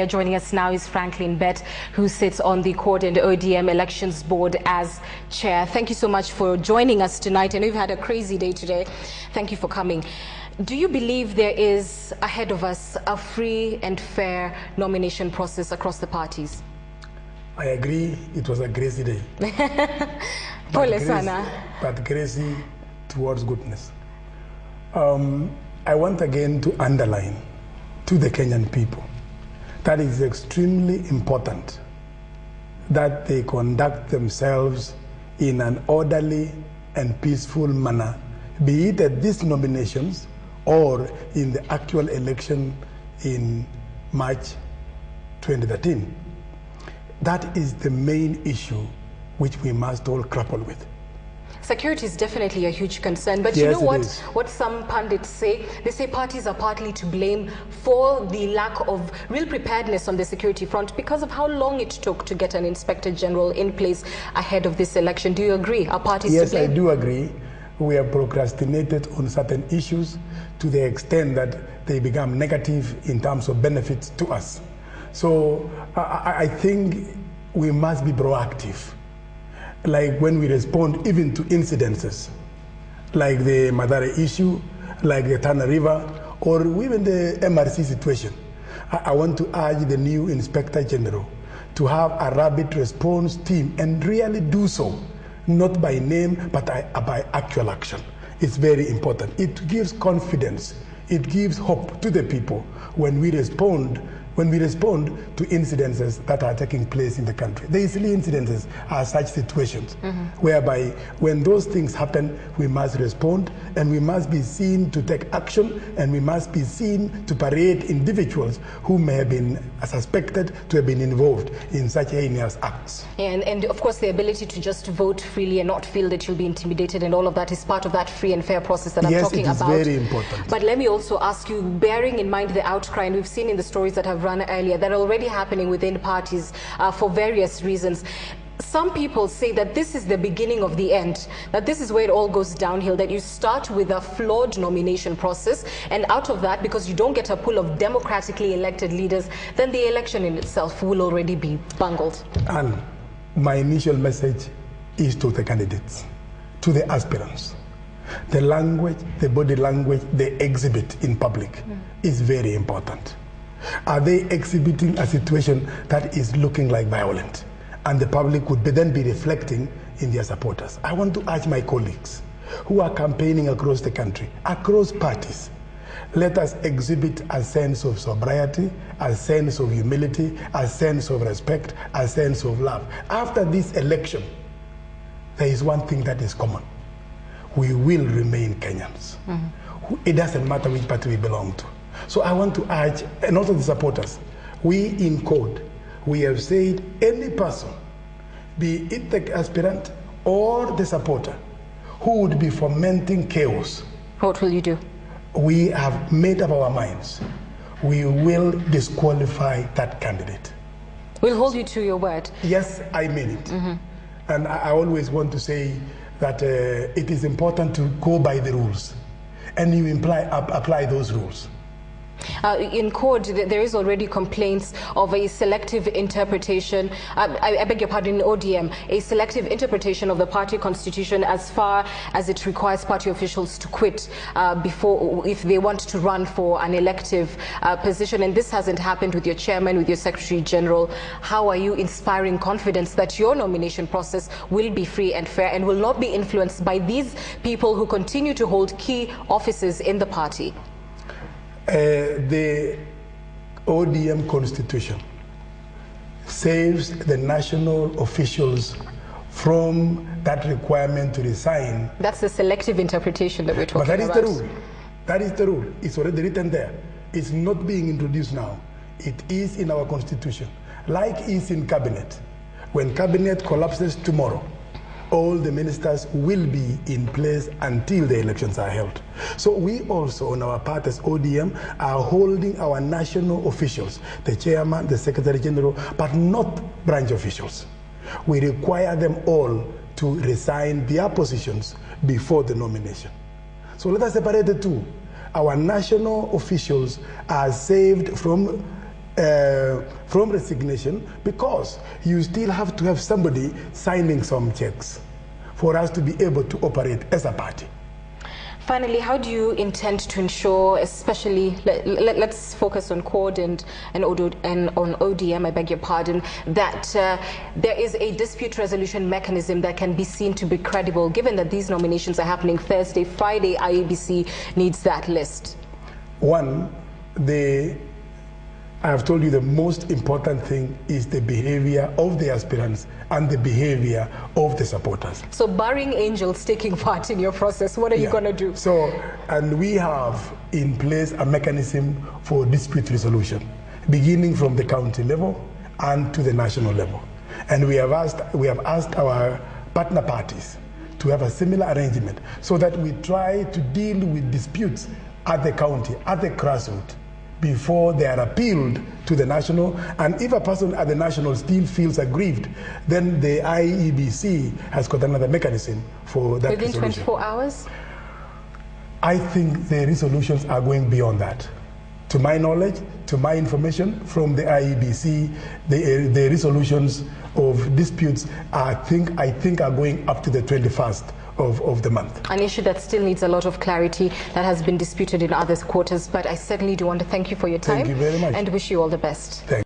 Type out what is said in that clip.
area. Joining us now is Frankline Bett, who sits on the Court and ODM Elections Board as chair. Thank you so much for joining us tonight. I know you've had a crazy day today. Thank you for coming. Do you believe there is ahead of us a free and fair nomination process across the parties? I agree, it was a crazy day. but crazy towards goodness. I want again to underline to the Kenyan people that it is extremely important that they conduct themselves in an orderly and peaceful manner, be it at these nominations or in the actual election in March 2013. That is the main issue which we must all grapple with. Security is definitely a huge concern, but yes, you know what some pundits say? They say parties are partly to blame for the lack of real preparedness on the security front because of how long it took to get an Inspector General in place ahead of this election. Do you agree? Are parties to blame? Yes, I do agree. We have procrastinated on certain issues to the extent that they become negative in terms of benefits to us. So I think we must be proactive. Like when we respond even to incidences, like the Madare issue, like the Tana River, or even the MRC situation. I want to urge the new Inspector General to have a rapid response team and really do so, not by name, but by actual action. It's very important. It gives confidence, it gives hope to the people when we respond to incidences that are taking place in the country. The easily incidences are such situations whereby when those things happen, we must respond and we must be seen to take action and we must be seen to parade individuals who may have been suspected to have been involved in such heinous acts. And of course the ability to just vote freely and not feel that you'll be intimidated and all of that is part of that free and fair process that I'm talking about. Yes, it is very important. But let me also ask you, bearing in mind the outcry, and we've seen in the stories that have run earlier, that are already happening within parties for various reasons. Some people say that this is the beginning of the end, that this is where it all goes downhill, that you start with a flawed nomination process, and out of that, because you don't get a pool of democratically elected leaders, then the election in itself will already be bungled. And my initial message is to the candidates, to the aspirants. The language, the body language they exhibit in public is very important. Are they exhibiting a situation that is looking like violent? And the public would then be reflecting in their supporters. I want to urge my colleagues who are campaigning across the country, across parties, let us exhibit a sense of sobriety, a sense of humility, a sense of respect, a sense of love. After this election, there is one thing that is common. We will remain Kenyans. It doesn't matter which party we belong to. So I want to urge, and also the supporters, we in code, we have said any person, be it the aspirant or the supporter, who would be fomenting chaos. What will you do? We have made up our minds. We will disqualify that candidate. We'll hold you to your word. Yes, I mean it. And I always want to say that it is important to go by the rules, and you apply those rules. In court, there is already complaints of a selective interpretation, I beg your pardon, in ODM, a selective interpretation of the party constitution as far as it requires party officials to quit if they want to run for an elective position. And this hasn't happened with your chairman, with your secretary general. How are you inspiring confidence that your nomination process will be free and fair and will not be influenced by these people who continue to hold key offices in the party? The ODM constitution saves the national officials from that requirement to resign. That's the selective interpretation that we're talking about. But that is the rule. That is the rule. It's already written there. It's not being introduced now. It is in our constitution. Like it's in cabinet. When cabinet collapses tomorrow, all the ministers will be in place until the elections are held. So we also, on our part as ODM, are holding our national officials, the chairman, the secretary general, but not branch officials. We require them all to resign their positions before the nomination. So let us separate the two. Our national officials are saved from from resignation, because you still have to have somebody signing some checks for us to be able to operate as a party. Finally, how do you intend to ensure, especially, let's focus on CORD and on ODM, I beg your pardon, that there is a dispute resolution mechanism that can be seen to be credible, given that these nominations are happening Thursday, Friday, IEBC needs that list? One, I have told you the most important thing is the behavior of the aspirants and the behavior of the supporters. So barring angels taking part in your process, what are you going to do? So, and we have in place a mechanism for dispute resolution, beginning from the county level and to the national level. And we have asked our partner parties to have a similar arrangement so that we try to deal with disputes at the county, at the grassroots, before they are appealed to the national. And if a person at the national still feels aggrieved, then the IEBC has got another mechanism for that within resolution. 24 hours? I think the resolutions are going beyond that. To my knowledge, to my information from the IEBC, the resolutions of disputes I think are going up to the 21st of the month. An issue that still needs a lot of clarity, that has been disputed in other quarters, but I certainly do want to thank you for your time. Thank you very much. And wish you all the best. Thank you.